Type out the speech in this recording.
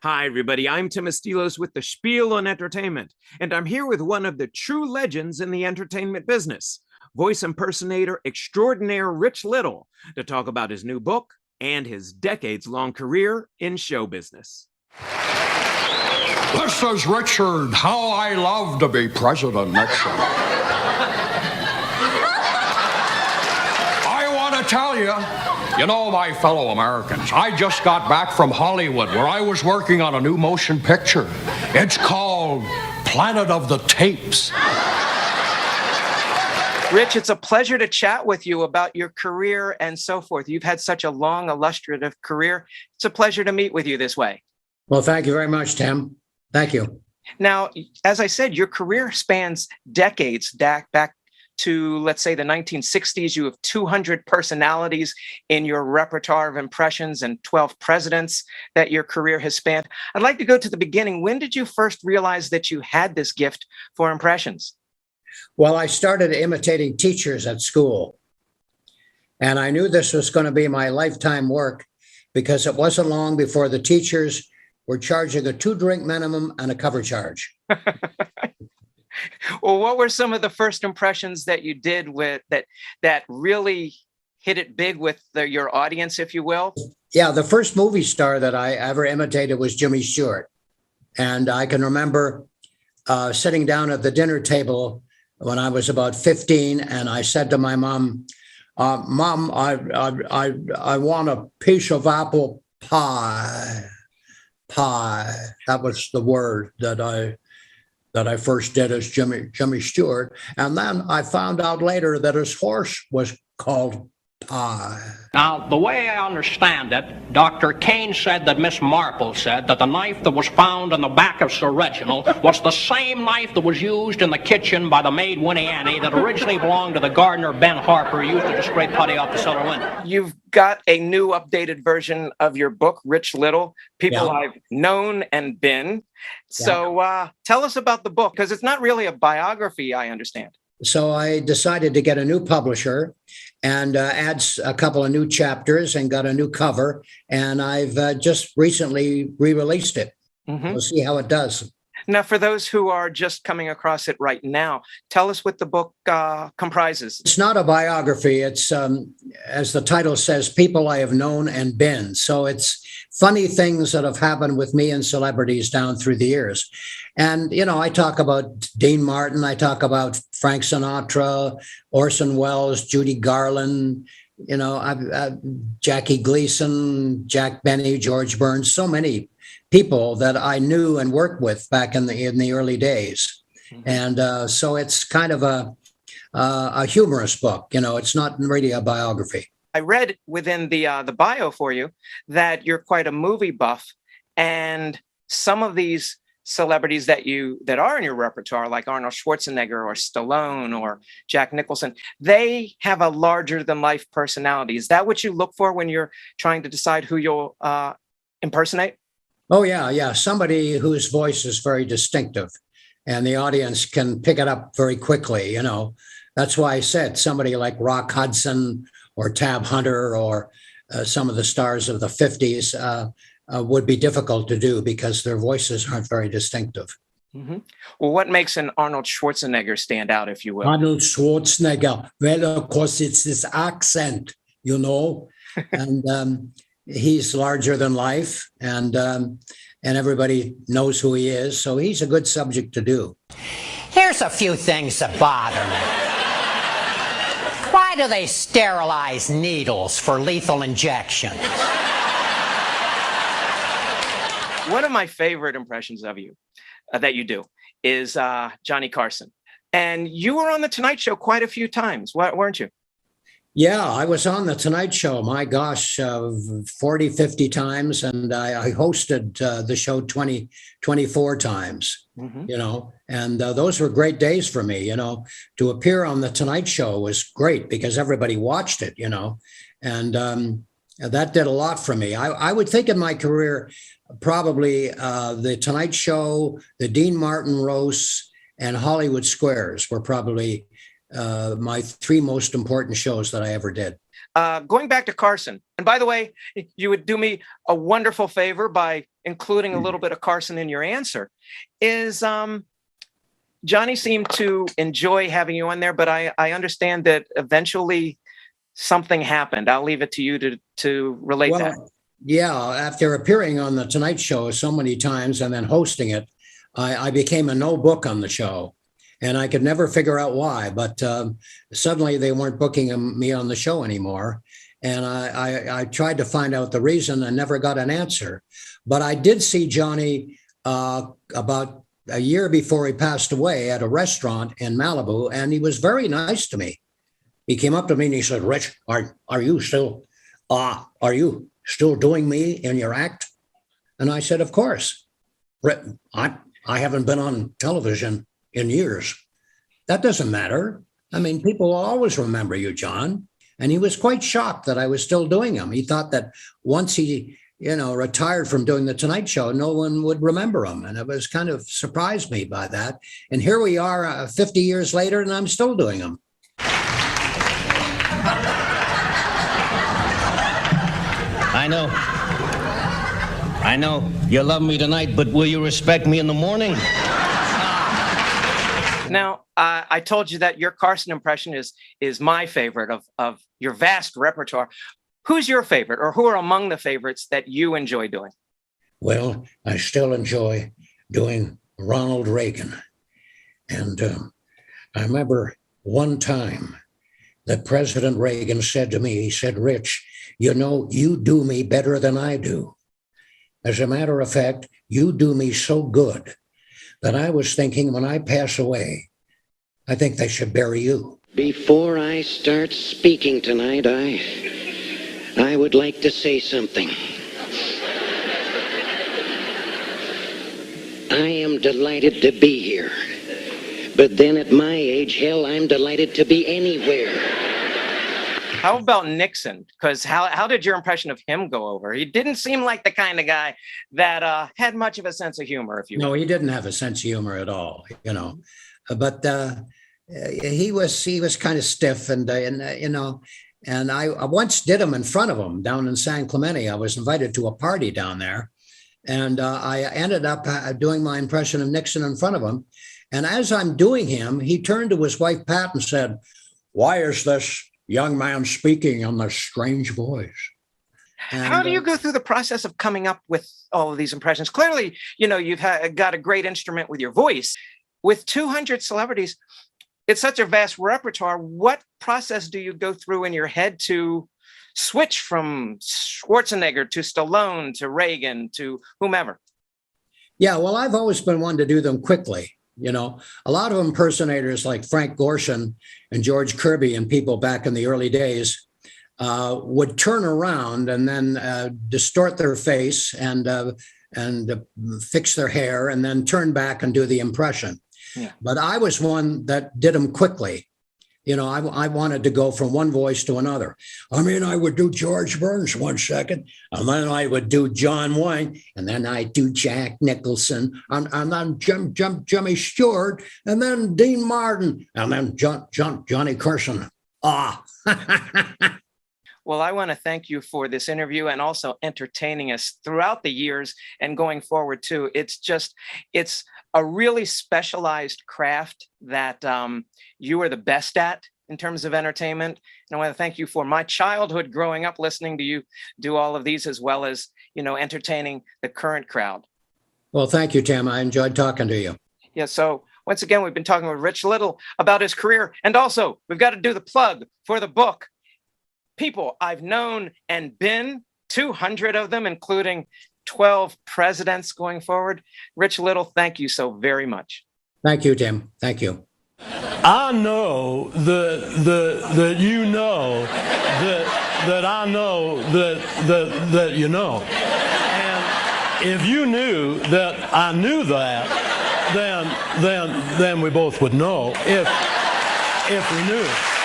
Hi, everybody. I'm Tim Estiloz with the Spiel on Entertainment, and I'm here with one of the true legends in the entertainment business, voice impersonator extraordinaire Rich Little, to talk about his new book and his decades-long career in show business. This is Richard. How I love to be President Nixon. I want to tell you, my fellow Americans, I just got back from Hollywood where I was working on a new motion picture. It's called Planet of the Tapes. Rich, it's a pleasure to chat with you about your career and so forth. You've had such a long, illustrative career. It's a pleasure to meet with you this way. Well, thank you very much, Tim. Thank you. Now, as I said, your career spans decades back to, let's say, the 1960s. You have 200 personalities in your repertoire of impressions and 12 presidents that your career has spanned. I'd like to go to the beginning. When did you first realize that you had this gift for impressions? Well, I started imitating teachers at school, and I knew this was going to be my lifetime work because it wasn't long before the teachers were charging a 2-drink minimum and a cover charge. Well, what were some of the first impressions that you did with that really hit it big with your audience, if you will? Yeah, the first movie star that I ever imitated was Jimmy Stewart. And I can remember sitting down at the dinner table when I was about 15, and I said to my mom, Mom, I want a piece of apple pie. Pie. That was the word that I first did as Jimmy Stewart. And then I found out later that his horse was called Pie. Now, the way I understand it, Dr. Kane said that Miss Marple said that the knife that was found on the back of Sir Reginald was the same knife that was used in the kitchen by the maid Winnie Annie that originally belonged to the gardener Ben Harper, who used it to scrape putty off the cellar window. You've got a new updated version of your book, Rich Little, People I've Known and Been. So tell us about the book, because it's not really a biography, I understand. So I decided to get a new publisher and add a couple of new chapters and got a new cover. And I've just recently re-released it. Mm-hmm. We'll see how it does. Now, for those who are just coming across it right now, tell us what the book comprises. It's not a biography. It's, as the title says, People I Have Known and Been. So it's funny things that have happened with me and celebrities down through the years. And, I talk about Dean Martin. I talk about Frank Sinatra, Orson Welles, Judy Garland, Jackie Gleason, Jack Benny, George Burns, so many people that I knew and worked with back in the early days. Mm-hmm. And so it's kind of a humorous book. It's not really a biography. I read within the bio for you that you're quite a movie buff, and some of these celebrities that are in your repertoire, like Arnold Schwarzenegger or Stallone or Jack Nicholson, they have a larger than life personality. Is that what you look for when you're trying to decide who you'll impersonate? Oh, yeah. Somebody whose voice is very distinctive and the audience can pick it up very quickly. That's why I said somebody like Rock Hudson or Tab Hunter or some of the stars of the 50s would be difficult to do because their voices aren't very distinctive. Mm-hmm. Well, what makes an Arnold Schwarzenegger stand out, if you will? Arnold Schwarzenegger. Well, of course, it's his accent, and he's larger than life, and everybody knows who he is. So he's a good subject to do. Here's a few things that bother me. Why do they sterilize needles for lethal injection? One of my favorite impressions of you that you do is Johnny Carson. And you were on The Tonight Show quite a few times, weren't you? Yeah, I was on The Tonight Show, my gosh, 40, 50 times. And I hosted the show 24 times, and those were great days for me, to appear on The Tonight Show was great because everybody watched it, and that did a lot for me. I would think in my career, probably The Tonight Show, the Dean Martin roasts, and Hollywood Squares were probably my 3 most important shows that I ever did. going back to Carson, and by the way, you would do me a wonderful favor by including a little bit of Carson in your answer, is Johnny seemed to enjoy having you on there, but I understand that eventually something happened. I'll leave it to you to relate that. Yeah, after appearing on The Tonight Show so many times and then hosting it, I became a no book on the show. And I could never figure out why, but suddenly they weren't booking me on the show anymore. And I tried to find out the reason and never got an answer. But I did see Johnny about a year before he passed away at a restaurant in Malibu, and he was very nice to me. He came up to me and he said, "Rich, are you still doing me in your act?" And I said, "Of course. I haven't been on television in years." "That doesn't matter. I mean, people will always remember you, John." And he was quite shocked that I was still doing them. He thought that once he, retired from doing the Tonight Show, no one would remember him. And it was kind of surprised me by that. And here we are 50 years later, and I'm still doing them. I know you love me tonight, but will you respect me in the morning? Now, I told you that your Carson impression is my favorite of your vast repertoire. Who's your favorite, or who are among the favorites that you enjoy doing? Well, I still enjoy doing Ronald Reagan. And I remember one time that President Reagan said to me, he said, "Rich, you do me better than I do. As a matter of fact, you do me so good that I was thinking when I pass away, I think they should bury you." Before I start speaking tonight, I would like to say something. I am delighted to be here. But then at my age, hell, I'm delighted to be anywhere. How about Nixon? Because how did your impression of him go over? He didn't seem like the kind of guy that had much of a sense of humor, if you will. No, he didn't have a sense of humor at all, But he was kind of stiff, and I once did him in front of him down in San Clemente. I was invited to a party down there, and I ended up doing my impression of Nixon in front of him. And as I'm doing him, he turned to his wife, Pat, and said, "Why is this young man speaking in this strange voice?" And, how do you go through the process of coming up with all of these impressions? Clearly, you've got a great instrument with your voice. With 200 celebrities, it's such a vast repertoire. What process do you go through in your head to switch from Schwarzenegger to Stallone to Reagan to whomever? Yeah, well, I've always been one to do them quickly. A lot of impersonators like Frank Gorshin and George Kirby and people back in the early days would turn around and then distort their face and fix their hair and then turn back and do the impression. Yeah. But I was one that did them quickly. I wanted to go from one voice to another. I would do George Burns 1 second, and then I would do John Wayne, and then I'd do Jack Nicholson, and then Jimmy Stewart, and then Dean Martin, and then Johnny Carson. Well, I want to thank you for this interview and also entertaining us throughout the years and going forward too. It's a really specialized craft that you are the best at in terms of entertainment. And I want to thank you for my childhood growing up listening to you do all of these, as well as, entertaining the current crowd. Well, thank you, Tim. I enjoyed talking to you. Yeah. So once again, we've been talking with Rich Little about his career. And also we've got to do the plug for the book, People I've Known and Been, 200 of them, including 12 presidents going forward. Rich Little, thank you so very much. Thank you, Tim. Thank you. I know that you know that I know that you know. And if you knew that I knew that, then we both would know if we knew it.